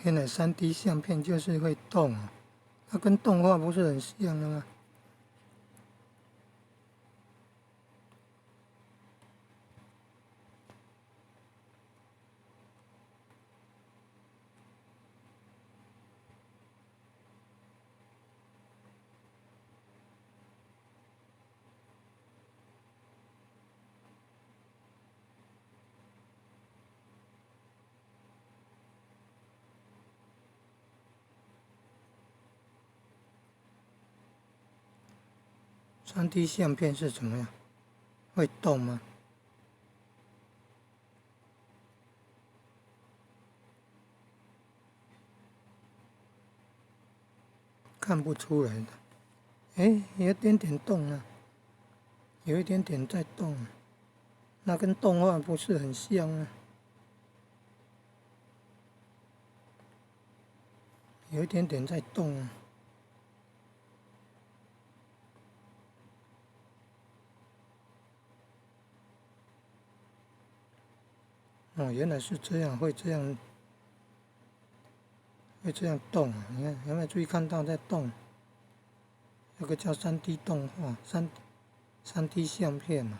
原来3D 相片就是会动啊，它跟动画不是很像的吗？3D 相片是怎么样？会动吗？看不出来的。有一点点动啊，有一点点在动，那跟动画不是很像啊，有一点点在动啊。哦，原来是这样，会这样动啊！你看有没有注意看到在动？有个叫3D 动画，3D 相片啊。